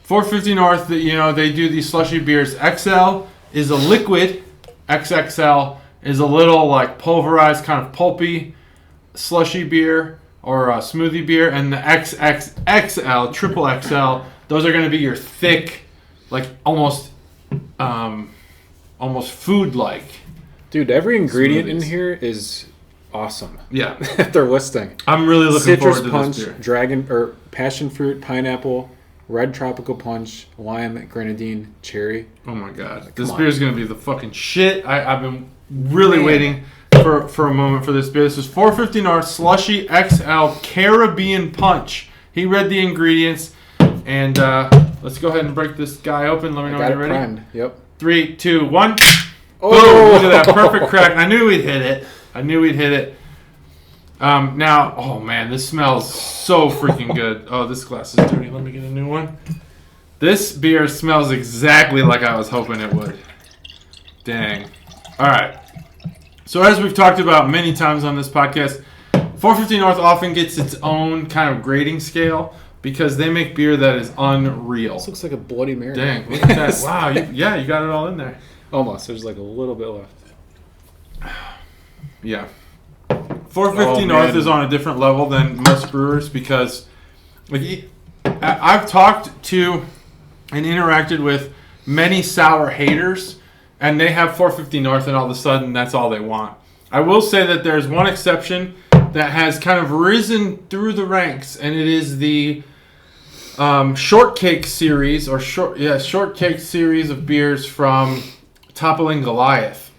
450 North, they do these slushy beers. XL is a liquid. XXL is a little pulverized, kind of pulpy slushy beer or a smoothie beer, and the XXXL, triple XL, those are going to be your thick, almost food-like. Dude, every ingredient in here is awesome. Yeah. They're listing. I'm really looking forward to Citrus punch, this beer. dragon or passion fruit, pineapple, red tropical punch, lime, grenadine, cherry. Oh my god. This beer is going to be the fucking shit. I've been really waiting for a moment for this beer. This is 450 North Slushy XL Caribbean Punch. He read the ingredients. And let's go ahead and break this guy open. Let me know when you're ready. Primed. Yep. 3, 2, 1. Oh! Boom! Look at that perfect crack. I knew we'd hit it. Now, oh man, this smells so freaking good. Oh, this glass is dirty. Let me get a new one. This beer smells exactly like I was hoping it would. Dang. All right. So as we've talked about many times on this podcast, 450 North often gets its own kind of grading scale because they make beer that is unreal. This looks like a Bloody Mary. Dang, look at that. Wow, you got it all in there. Almost. There's a little bit left. Yeah. 450 North is on a different level than most brewers because I've talked to and interacted with many sour haters, and they have 450 North, and all of a sudden that's all they want. I will say that there's one exception that has kind of risen through the ranks, and it is the shortcake series shortcake series of beers from Toppling Goliath.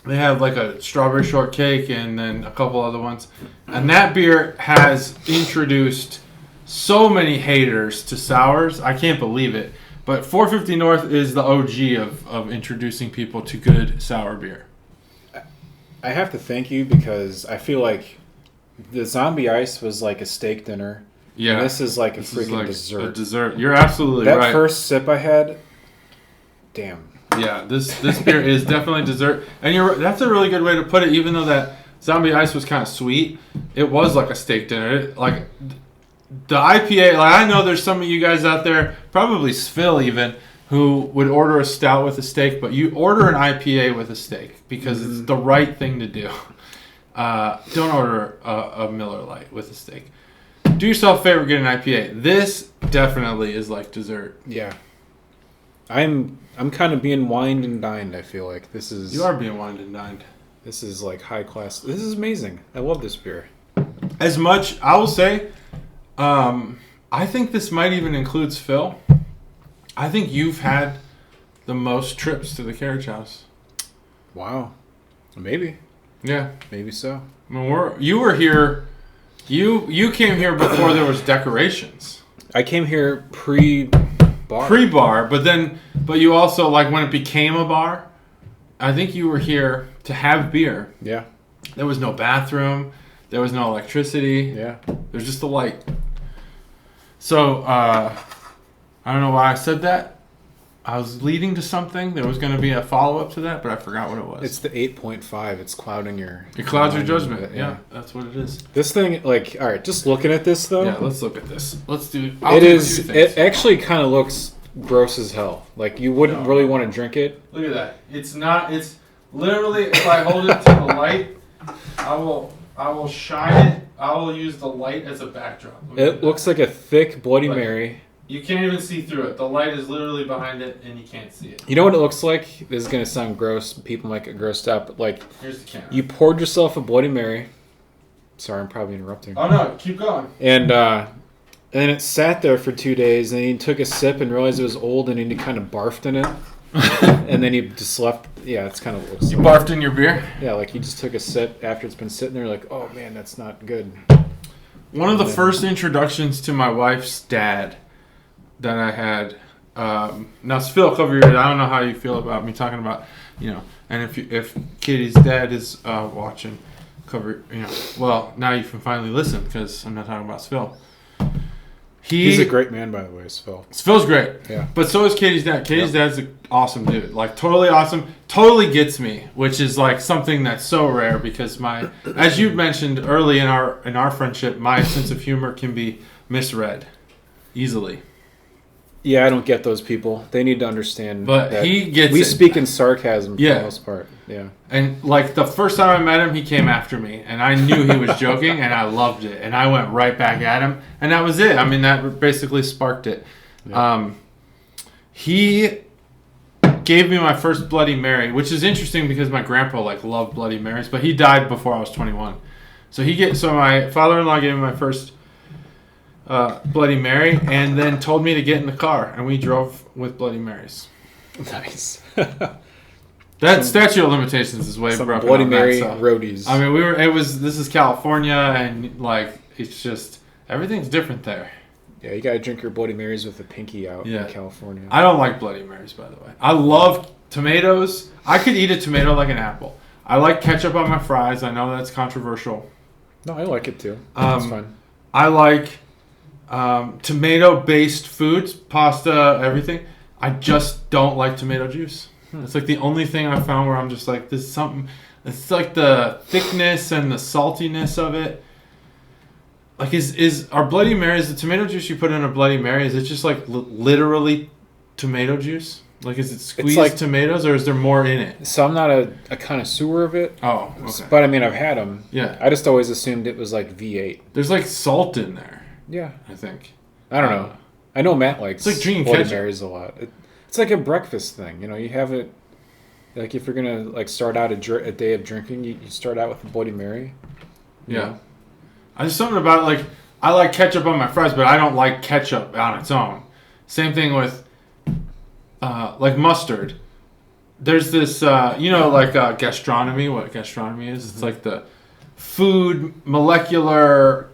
They have a strawberry shortcake and then a couple other ones. And that beer has introduced so many haters to sours. I can't believe it. But 450 North is the OG of introducing people to good sour beer. I have to thank you because I feel like the Zombie Ice was like a steak dinner. Yeah. And this is like a freaking dessert. A dessert. You're absolutely right. That first sip I had, damn. Yeah, this beer is definitely dessert. And that's a really good way to put it, even though that Zombie Ice was kind of sweet. It was like a steak dinner. Like the IPA, like I know there's some of you guys out there, probably Phil even, who would order a stout with a steak, but you order an IPA with a steak because it's the right thing to do. Don't order a Miller Lite with a steak. Do yourself a favor, get an IPA. This definitely is like dessert. Yeah. I'm kind of being wined and dined, I feel like. This is... You are being wined and dined. This is like high class. This is amazing. I love this beer. As much, I will say, I think this might even include Phil. I think you've had the most trips to the carriage house. Wow. Maybe. Yeah. Maybe so. I mean, you were here... You came here before there was decorations. I came here pre-bar. Pre-bar, but you also, like, when it became a bar, I think you were here to have beer. Yeah. There was no bathroom. There was no electricity. Yeah. There's just a light. So, I don't know why I said that. I was leading to something. There was going to be a follow-up to that, but I forgot what it was. It's the 8.5. It's clouding your... It clouds your judgment. Yeah, that's what it is. This thing, like, all right, just looking at this, though. Yeah, let's look at this. Let's do... It actually kind of looks gross as hell. Like, you wouldn't really want to drink it. Look at that. It's not... It's literally, if I hold it to the light, I will shine it. I will use the light as a backdrop. It looks like a thick Bloody Mary. You can't even see through it. The light is literally behind it, and you can't see it. You know what it looks like? This is going to sound gross. People might get grossed out, but like... Here's the camera. You poured yourself a Bloody Mary. Sorry, I'm probably interrupting. Oh, no. Keep going. And then it sat there for 2 days, and you took a sip and realized it was old, and then you kind of barfed in it. And then you just left... Yeah, it's kind of... Looks you barfed in your beer? Yeah, like you just took a sip after it's been sitting there, like, oh, man, that's not good. One of the first introductions to my wife's dad that I had. Now, Phil, cover your head. I don't know how you feel about me talking about, and if Katie's dad is watching, cover, well, now you can finally listen because I'm not talking about Phil. He's a great man, by the way, Phil. Phil's great. Yeah. But so is Katie's dad. Katie's dad's an awesome dude. Like, totally awesome. Totally gets me, which is like something that's so rare because as you mentioned early in our friendship, my sense of humor can be misread easily. Yeah, I don't get those people. They need to understand. But that he gets we it. speak in sarcasm for the most part. Yeah. And like the first time I met him, he came after me, and I knew he was joking, and I loved it, and I went right back at him, and that was it. I mean, that basically sparked it. Yeah. He gave me my first Bloody Mary, which is interesting because my grandpa loved Bloody Marys, but he died before I was 21. So my father-in-law gave me my first Bloody Mary, and then told me to get in the car, and we drove with Bloody Marys. Nice. That statute of limitations is way broken. Bloody Mary roadies. I mean, this is California, and it's just everything's different there. Yeah, you gotta drink your Bloody Marys with the pinky out in California. I don't like Bloody Marys, by the way. I love tomatoes. I could eat a tomato like an apple. I like ketchup on my fries. I know that's controversial. No, I like it too. That's fine. I like tomato-based foods, pasta, everything. I just don't like tomato juice. It's like the only thing I found where I'm just like, this is something. It's like the thickness and the saltiness of it. Like, is our Bloody Marys, the tomato juice you put in a Bloody Mary, is it just like literally tomato juice? Like, is it squeezed tomatoes, or is there more in it? So I'm not a connoisseur of it. Oh, okay. But I mean, I've had them. Yeah. I just always assumed it was like V8. There's like salt in there. Yeah. I think. I don't know. I know Matt likes it's like drinking Bloody ketchup. Marys a lot. It's like a breakfast thing. You have it, like if you're going to start out a day of drinking, you start out with a Bloody Mary. Yeah. There's something about I like ketchup on my fries, but I don't like ketchup on its own. Same thing with mustard. There's this, gastronomy, what gastronomy is. It's like the food molecular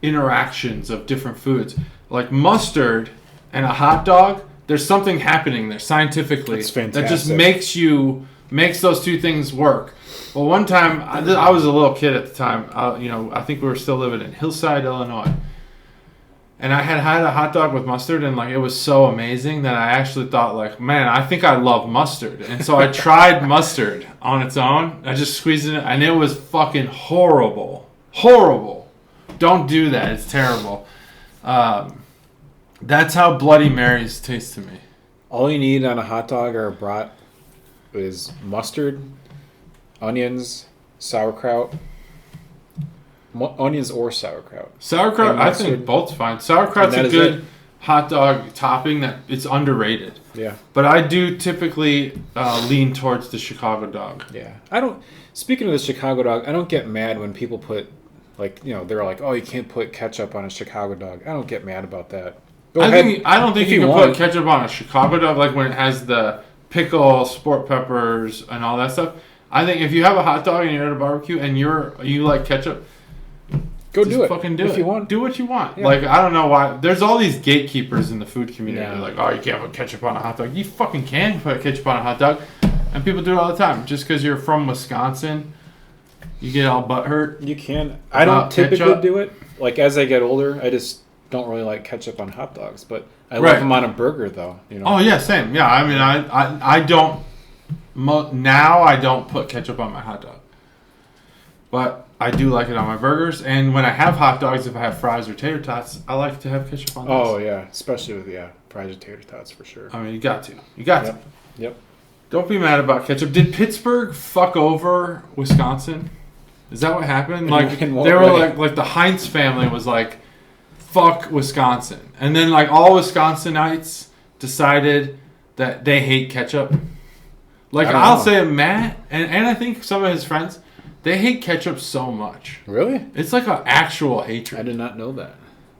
interactions of different foods. Like mustard and a hot dog, there's something happening there scientifically that just makes those two things work. Well, one time, I was a little kid at the time. I think we were still living in Hillside, Illinois. And I had a hot dog with mustard, and like it was so amazing that I actually thought, like, man, I think I love mustard. And so I tried mustard on its own. I just squeezed it, and it was fucking horrible. Horrible. Don't do that. It's terrible. That's how Bloody Marys taste to me. All you need on a hot dog or a brat is mustard, onions, sauerkraut. Onions or sauerkraut. Sauerkraut, I think both's fine. Sauerkraut's a good hot dog topping that it's underrated. Yeah. But I do typically lean towards the Chicago dog. Yeah. Speaking of the Chicago dog, I don't get mad when people put, like, they're like, oh, you can't put ketchup on a Chicago dog. I don't get mad about that. I don't think you can put ketchup on a Chicago dog, like when it has the pickle, sport peppers, and all that stuff. I think if you have a hot dog and you're at a barbecue and you like ketchup, go do it. Fucking do it. If you want. Do what you want. Yeah. Like, I don't know why. There's all these gatekeepers in the food community. Yeah. Like, oh, you can't put ketchup on a hot dog. You fucking can put ketchup on a hot dog. And people do it all the time. Just because you're from Wisconsin, you get all butthurt. You can. I don't typically do it. Like, as I get older, I just don't really like ketchup on hot dogs. But I love them on a burger, though. Oh, yeah, same. Yeah, I mean, I don't... Now I don't put ketchup on my hot dog. But I do like it on my burgers, and when I have hot dogs, if I have fries or tater tots, I like to have ketchup on those. Oh, yeah. Especially with, fries or tater tots, for sure. I mean, you got to. You got to. Yep. Don't be mad about ketchup. Did Pittsburgh fuck over Wisconsin? Is that what happened? Like, they were like the Heinz family was like, fuck Wisconsin. And then, like, all Wisconsinites decided that they hate ketchup. Like, I'll say Matt, and I think some of his friends... They hate ketchup so much. Really? It's like an actual hatred. I did not know that.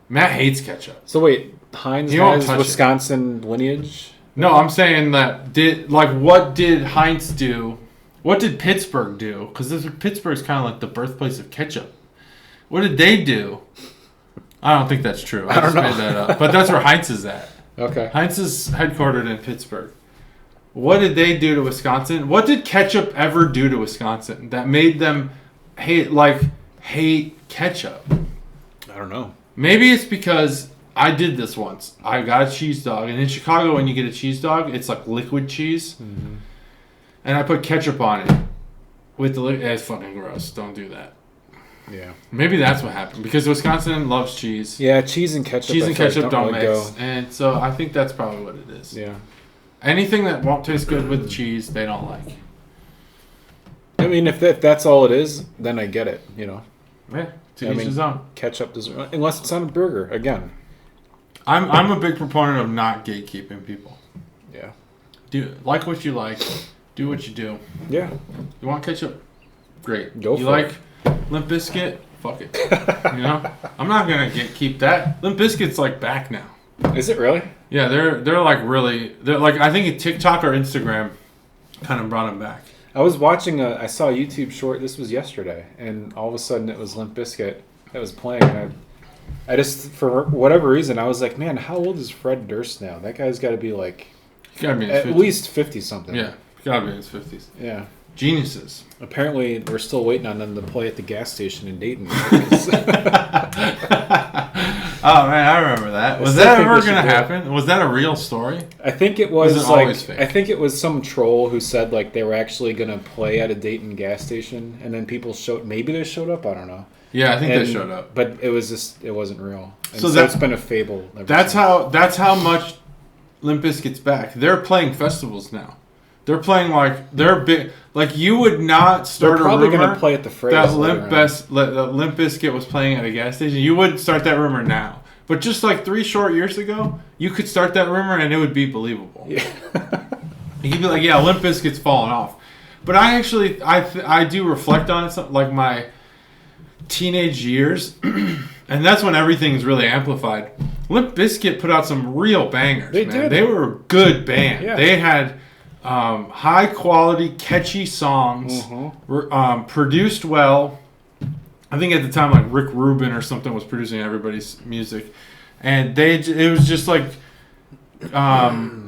Matt hates ketchup. So wait, Heinz has Wisconsin lineage? No, I'm saying that what did Heinz do? What did Pittsburgh do? Because Pittsburgh's kind of like the birthplace of ketchup. What did they do? I don't think that's true. I just made that up. But that's where Heinz is at. Okay. Heinz is headquartered in Pittsburgh. What did they do to Wisconsin? What did ketchup ever do to Wisconsin that made them hate ketchup? I don't know. Maybe it's because I did this once. I got a cheese dog, and in Chicago, when you get a cheese dog, it's like liquid cheese, and I put ketchup on it with the. It's fucking gross. Don't do that. Yeah. Maybe that's what happened because Wisconsin loves cheese. Yeah, cheese and ketchup. Don't mix, and so I think that's probably what it is. Yeah. Anything that won't taste good with cheese, they don't like. I mean, if that's all it is, then I get it, Yeah, to each his own. Ketchup doesn't... Unless it's on a burger, again. I'm a big proponent of not gatekeeping people. Yeah. Like what you like. Do what you do. Yeah. You want ketchup? Great. Go for it. You like Limp Bizkit? Fuck it. I'm not going to keep that. Limp Bizkit's like back now. Is it really? Yeah, they're like I think TikTok or Instagram kind of brought them back. I was watching I saw a YouTube short. This was yesterday, and all of a sudden it was Limp Bizkit that was playing. And I just, for whatever reason, I was like, man, how old is Fred Durst now? That guy's got to be like at least 50 something. Yeah, got to be in his 50s. Yeah. Geniuses. Apparently, we're still waiting on them to play at the gas station in Dayton. Oh man, I remember that. Was that ever going to happen? Was that a real story? I think it was fake? I think it was some troll who said like they were actually going to play at a Dayton gas station, and then people maybe they showed up. I don't know. Yeah, I think they showed up, but it wasn't real. And so it's been a fable. That's how much Limp Bizkit's back. They're playing festivals now. They're playing they're big. Like you would not start a rumor. They're probably going to play at the phrase that Limp Bizkit was playing at a gas station. You wouldn't start that rumor now. But just like 3 short years ago, you could start that rumor and it would be believable. Yeah. You'd be like, yeah, Limp Bizkit's falling off. But I actually, I do reflect on it, like my teenage years, and that's when everything's really amplified. Limp Bizkit put out some real bangers, man. Did. They were a good band. Yeah. They had high quality, catchy songs, produced well. I think at the time, like Rick Rubin or something was producing everybody's music, and it was just like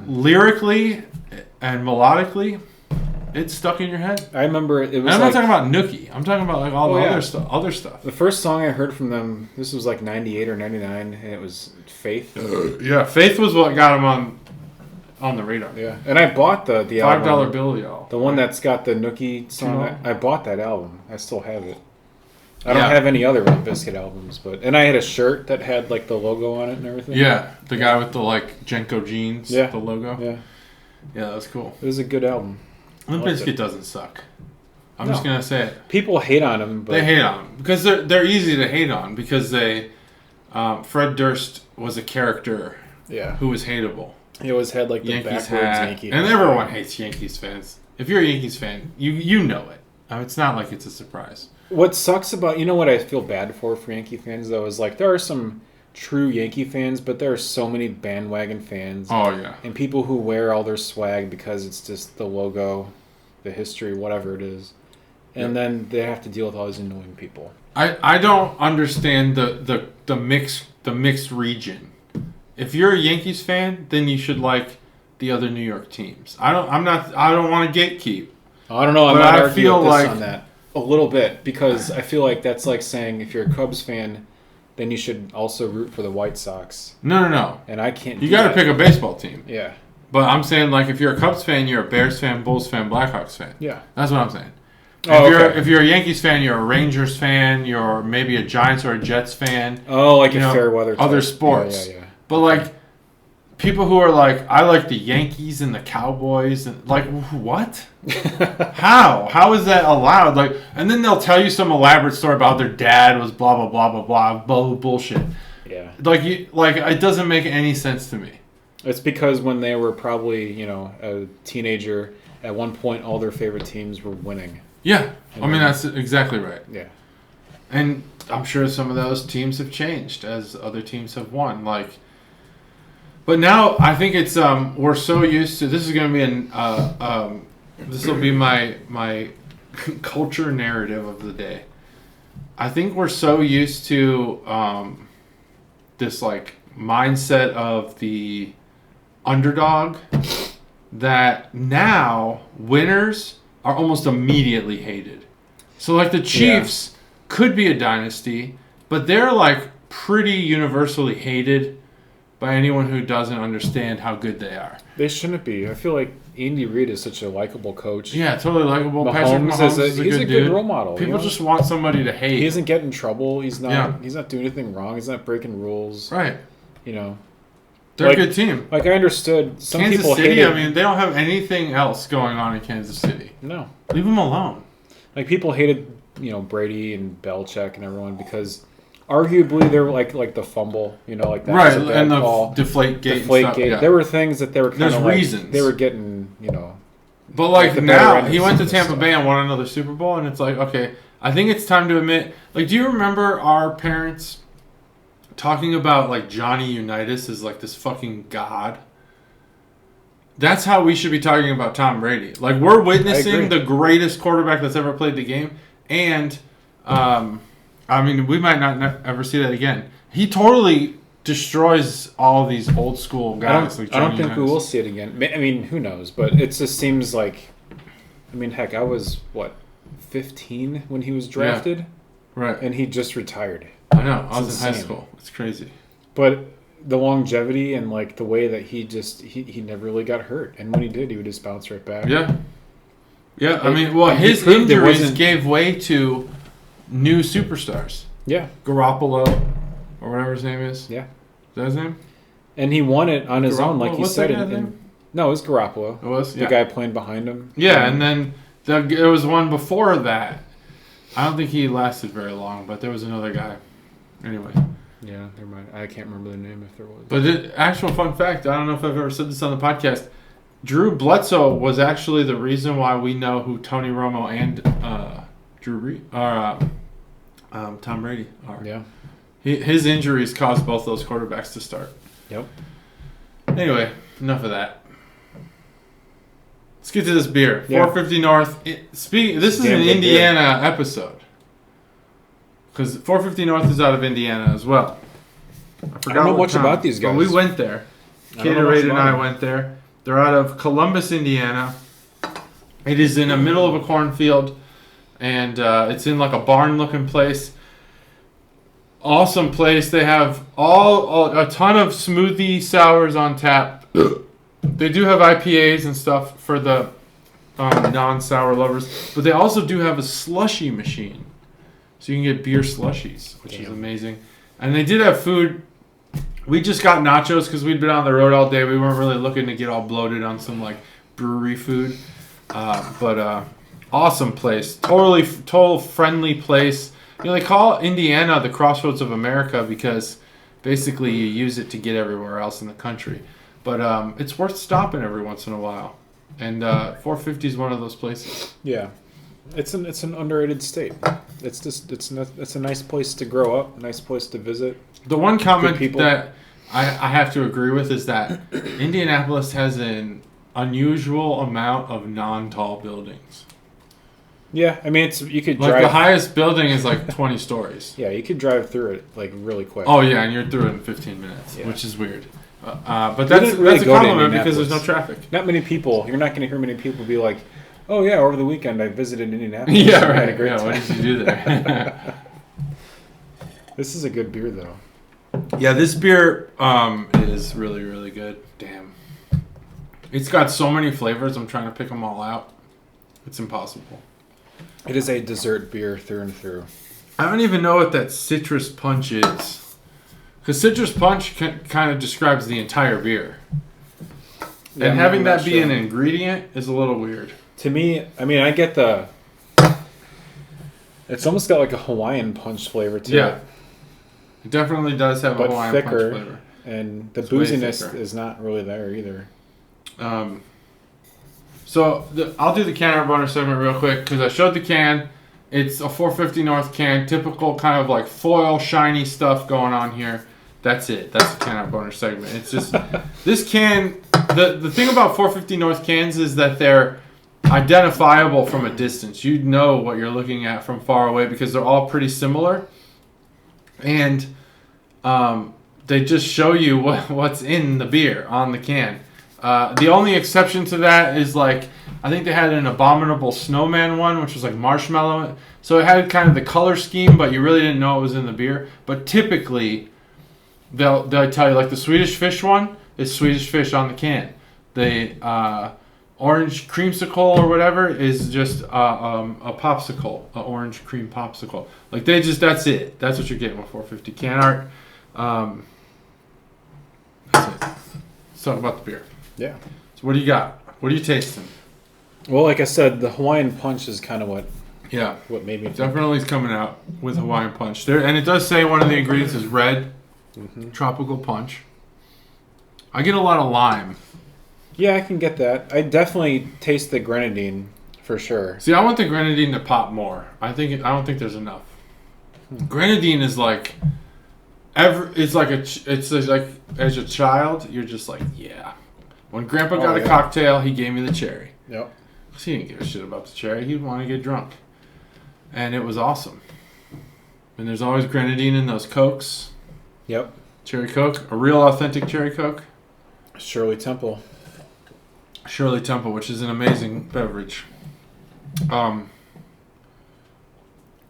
lyrically and melodically, it's stuck in your head. I remember it was. And I'm not talking about Nookie. I'm talking about like all the other stuff. The first song I heard from them, this was like 98 or 99, and it was Faith. Yeah, Faith was what got him on the radar. Yeah, and I bought the $5 album, bill, y'all. the one that's got the Nookie song. I bought that album. I still have it. I don't have any other Limp Bizkit albums, and I had a shirt that had like the logo on it and everything. Yeah, the guy with the like Jenko jeans. Yeah, the logo. Yeah, that was cool. It was a good album. Limp Bizkit doesn't suck. I'm just gonna say it. People hate on him. But they hate on him because they're easy to hate on because they. Fred Durst was a character. Yeah. Who was hateable. He always had like the Yankees backwards Yankee. And everyone hates Yankees fans. If you're a Yankees fan, you know it. It's not like it's a surprise. What sucks about what I feel bad for Yankee fans though is like there are some true Yankee fans, but there are so many bandwagon fans. Oh yeah. And people who wear all their swag because it's just the logo, the history, whatever it is. And then they have to deal with all these annoying people. I don't understand the mixed region. If you're a Yankees fan, then you should like the other New York teams. I don't want to gatekeep. I don't know. I'm not arguing with like on that a little bit because I feel like that's like saying if you're a Cubs fan, then you should also root for the White Sox. No. And I can't. You got to pick a baseball team. Yeah. But I'm saying like if you're a Cubs fan, you're a Bears fan, Bulls fan, Blackhawks fan. Yeah. That's what I'm saying. If you're a Yankees fan, you're a Rangers fan, you're maybe a Giants or a Jets fan. Oh, like a fair weather type. Other sports. Yeah. But like people who are like, I like the Yankees and the Cowboys, and like what? How is that allowed? Like, and then they'll tell you some elaborate story about their dad was blah blah blah blah blah bullshit. Yeah. Like it doesn't make any sense to me. It's because when they were probably a teenager, at one point all their favorite teams were winning. Yeah, I mean that's exactly right. Yeah, and I'm sure some of those teams have changed as other teams have won. Like, but now I think it's we're so used to this is going to be this will be my culture narrative of the day. I think we're so used to this like mindset of the underdog that now winners are almost immediately hated. So like the Chiefs could be a dynasty, but they're like pretty universally hated by anyone who doesn't understand how good they are. They shouldn't be. I feel like Andy Reid is such a likable coach. Yeah, totally likable. Patrick Mahomes is a good role model. People just want somebody to hate. He doesn't get in trouble. He's not doing anything wrong. He's not breaking rules. Right. They're a good team. Like I understood some Kansas people City, hated. I mean, they don't have anything else going on in Kansas City. No. Leave them alone. Like people hated, Brady and Belichick and everyone because arguably they were like the fumble, like that right, was a bad and the call. Deflate gate. Yeah. There were things that they were kind of like reasons. They were getting, But like now he went to Tampa Bay and won another Super Bowl, and it's like, okay, I think it's time to admit. Like, do you remember our parents talking about like Johnny Unitas as like this fucking god? That's how we should be talking about Tom Brady. Like, we're witnessing the greatest quarterback that's ever played the game, and I mean, we might not ever see that again. He totally destroys all these old school guys. I don't think we will see it again. I mean, who knows? But it just seems like, I mean, heck, I was 15 when he was drafted, right? And he just retired. I know. I was in high school. It's crazy. But the longevity and like the way that he never really got hurt, and when he did, he would just bounce right back. Yeah. I mean, his injuries gave way to new superstars. Yeah. Garoppolo, or whatever his name is. Yeah. Is that his name? And he won it on his own, like you said. No, it was Garoppolo. It was? The guy playing behind him. Yeah, and then there was one before that. I don't think he lasted very long, but there was another guy. Anyway. Yeah, never mind. I can't remember the name if there was. But actual fun fact, I don't know if I've ever said this on the podcast, Drew Bledsoe was actually the reason why we know who Tony Romo and Tom Brady are. Yeah. His injuries caused both those quarterbacks to start. Yep. Anyway, enough of that. Let's get to this beer. Yeah. 450 North. This is an Indiana episode. Because 450 North is out of Indiana as well. I don't know much about these guys. But we went there. Gatorade and I went there. They're out of Columbus, Indiana. It is in the middle of a cornfield, and it's in like a barn-looking place. Awesome place. They have a ton of smoothie sours on tap. They do have IPAs and stuff for the non-sour lovers, but they also do have a slushy machine, so you can get beer slushies, which is amazing. And they did have food. We just got nachos because we'd been on the road all day. We weren't really looking to get all bloated on some like brewery food. But awesome place. Total friendly place. You know, they call Indiana the crossroads of America because basically you use it to get everywhere else in the country. But it's worth stopping every once in a while. And 450 is one of those places. Yeah. It's an underrated state. It's a nice place to grow up, nice place to visit. The one comment that I have to agree with is that Indianapolis has an unusual amount of non-tall buildings. Yeah, I mean you could like drive. The highest building is like 20 stories. Yeah, you could drive through it like really quick. Oh yeah, and you're through it in 15 minutes, which is weird. But that's a compliment because there's no traffic. Not many people. You're not going to hear many people be like, "Oh yeah, over the weekend I visited Indianapolis." Yeah, right. Had a great time. What did you do there? This is a good beer though. Yeah, this beer is really, really good. Damn. It's got so many flavors. I'm trying to pick them all out. It's impossible. It is a dessert beer through and through. I don't even know what that citrus punch is. Because citrus punch kind of describes the entire beer. Yeah, and having that be an ingredient is a little weird. To me, I mean, I get the... It's almost got like a Hawaiian punch flavor to it. Yeah. It definitely does have a Hawaiian punch flavor. And the booziness is not really there either. I'll do the can art boner segment real quick because I showed the can. It's a 450 North can, typical kind of like foil, shiny stuff going on here. That's it. That's the can art boner segment. It's just this can. The thing about 450 North cans is that they're identifiable from a distance. You know what you're looking at from far away because they're all pretty similar, and they just show you what's in the beer on the can. The only exception to that is like I think they had an Abominable Snowman one, which was like marshmallow. So it had kind of the color scheme, but you really didn't know it was in the beer. But typically, they'll tell you like the Swedish Fish one is Swedish Fish on the can. The orange creamsicle or whatever is just a popsicle, an orange cream popsicle. Like that's it. That's what you're getting with 450 can art. That's it. Let's talk about the beer. Yeah. So what do you got? What are you tasting? Well, like I said, the Hawaiian punch is kind of what made me definitely is coming out with Hawaiian punch there, and it does say one of the ingredients is red tropical punch. I get a lot of lime. Yeah, I can get that. I definitely taste the grenadine for sure. See, I want the grenadine to pop more. I don't think there's enough. Grenadine is like it's like as a child, you're just like, yeah. When Grandpa got a cocktail, he gave me the cherry. Yep. He didn't give a shit about the cherry. He'd want to get drunk. And it was awesome. And there's always grenadine in those Cokes. Yep. Cherry Coke. A real authentic Cherry Coke. Shirley Temple, which is an amazing beverage. I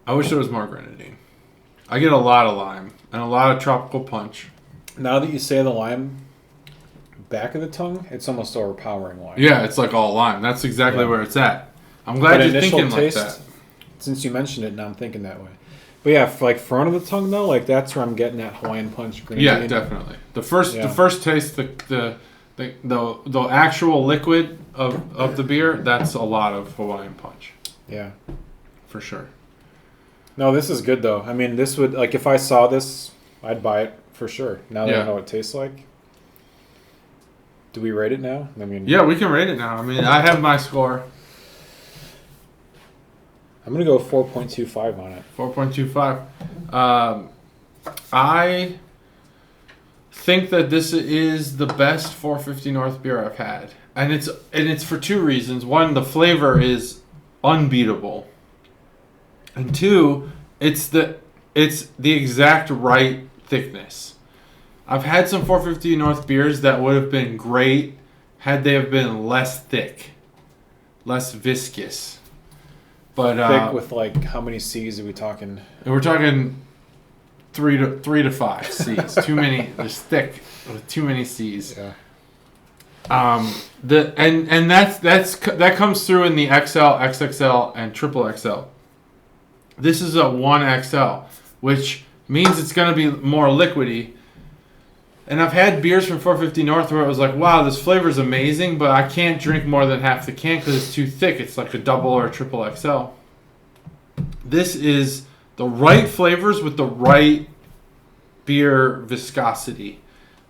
wish there was more grenadine. I get a lot of lime and a lot of tropical punch. Now that you say the lime, back of the tongue, it's almost overpowering lime. Yeah, it's like all lime. That's exactly where it's at. I'm glad you're thinking taste, like that. Since you mentioned it, now I'm thinking that way. But yeah, for like front of the tongue though, like that's where I'm getting that Hawaiian punch grenadine. Yeah, definitely. The first taste, the actual liquid of the beer, that's a lot of Hawaiian punch. Yeah, for sure. No, this is good though. I mean, this would like if I saw this, I'd buy it for sure. Now that I know what it tastes like. Do we rate it now? I mean, yeah, we can rate it now. I mean, I have my score. I'm gonna go 4.25 on it. 4.25. I think that this is the best 450 North beer I've had, and it's for two reasons. One, the flavor is unbeatable, and two, it's the exact right thickness. I've had some 450 North beers that would have been great had they have been less thick, less viscous. But thick with like how many C's are we talking? We're talking 3 to 5 C's. Too many. There's thick with too many C's. Yeah. That comes through in the XL, XXL, and triple XL. This is a 1XL, which means it's going to be more liquidy. And I've had beers from 450 North where it was like, wow, this flavor is amazing, but I can't drink more than half the can because it's too thick. It's like a double or a triple XL. This is the right flavors with the right beer viscosity.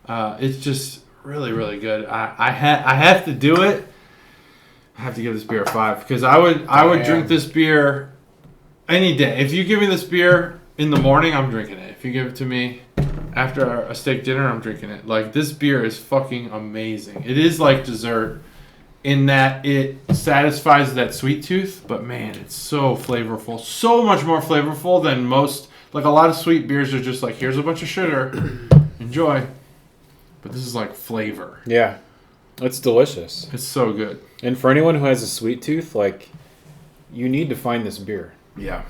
It's just really, really good. I have to do it. I have to give this beer a 5 because I would drink this beer any day. If you give me this beer in the morning, I'm drinking it. If you give it to me after a steak dinner, I'm drinking it. Like, this beer is fucking amazing. It is like dessert in that it satisfies that sweet tooth, but man, it's so flavorful. So much more flavorful than most. Like, a lot of sweet beers are just like, here's a bunch of sugar. Enjoy. But this is like flavor. Yeah. It's delicious. It's so good. And for anyone who has a sweet tooth, like, you need to find this beer. Yeah.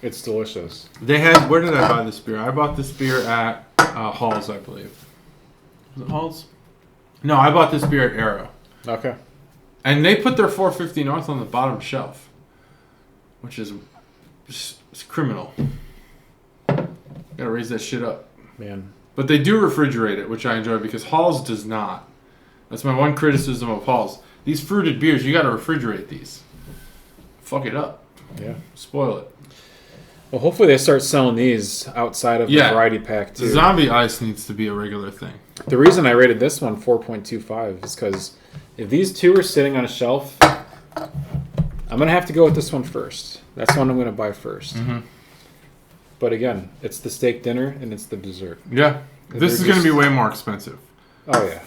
It's delicious. They had, where did I buy this beer? I bought this beer at Hall's, I believe. Was it Hall's? No, I bought this beer at Arrow. Okay. And they put their 450 North on the bottom shelf, which is it's criminal. Gotta raise that shit up. Man. But they do refrigerate it, which I enjoy because Hall's does not. That's my one criticism of Hall's. These fruited beers, you gotta refrigerate these. Fuck it up. Yeah. Spoil it. Well, hopefully they start selling these outside of the variety pack too. The Zombie Ice needs to be a regular thing. The reason I rated this one 4.25 is because if these two are sitting on a shelf, I'm going to have to go with this one first. That's the one I'm going to buy first. Mm-hmm. But again, it's the steak dinner and it's the dessert. Yeah. This is going to be way more expensive. Oh, yeah.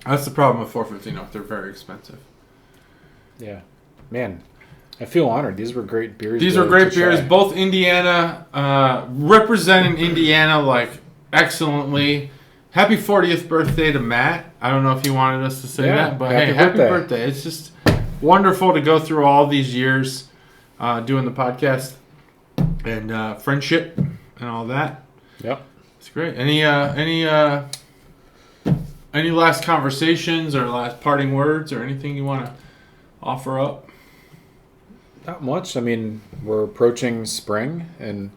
That's the problem with 450 North. They're very expensive. Yeah. Man, I feel honored. These were great beers. These are great beers. Both Indiana, representing Indiana like excellently. Happy 40th birthday to Matt. I don't know if you wanted us to say that, but happy birthday. It's just wonderful to go through all these years doing the podcast and friendship and all that. Yep. It's great. Any last conversations or last parting words or anything you want to offer up? Not much. I mean, we're approaching spring, and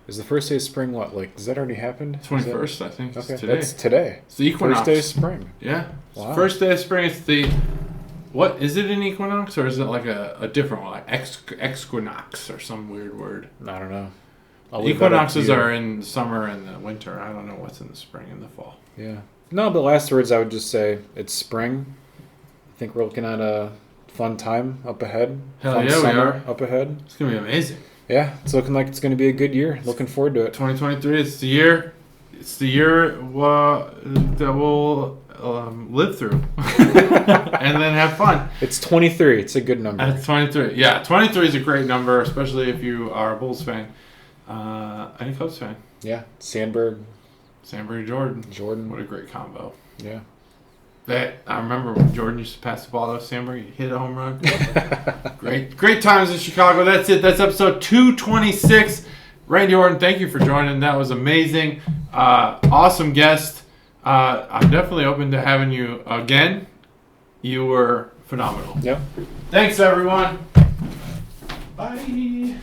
is the first day of spring what? Like, does that already happen? 21st, I think. Okay, today. that's today. It's the equinox. First day of spring. Yeah. Wow. First day of spring. It's the what? Is it an equinox or is it like a different one, like exquinox or some weird word? I don't know. Equinoxes are in the summer and the winter. I don't know what's in the spring and the fall. Yeah. No, but last words I would just say it's spring. I think we're looking at a fun time up ahead. Hell fun yeah, we summer are. Up ahead. It's gonna be amazing. Yeah, it's looking like it's gonna be a good year. Looking forward to it. 2023. It's the year. It's the year that we'll live through and then have fun. It's 23. It's a good number. That's 23. Yeah, 23 is a great number, especially if you are a Bulls fan. And a Cubs fan. Yeah, Sandberg, Jordan. What a great combo. Yeah. I remember when Jordan used to pass the ball to Sandberg, he'd hit a home run. Great times in Chicago. That's it. That's episode 226. Randy Orton, thank you for joining. That was amazing. Awesome guest. I'm definitely open to having you again. You were phenomenal. Yep. Thanks, everyone. Bye.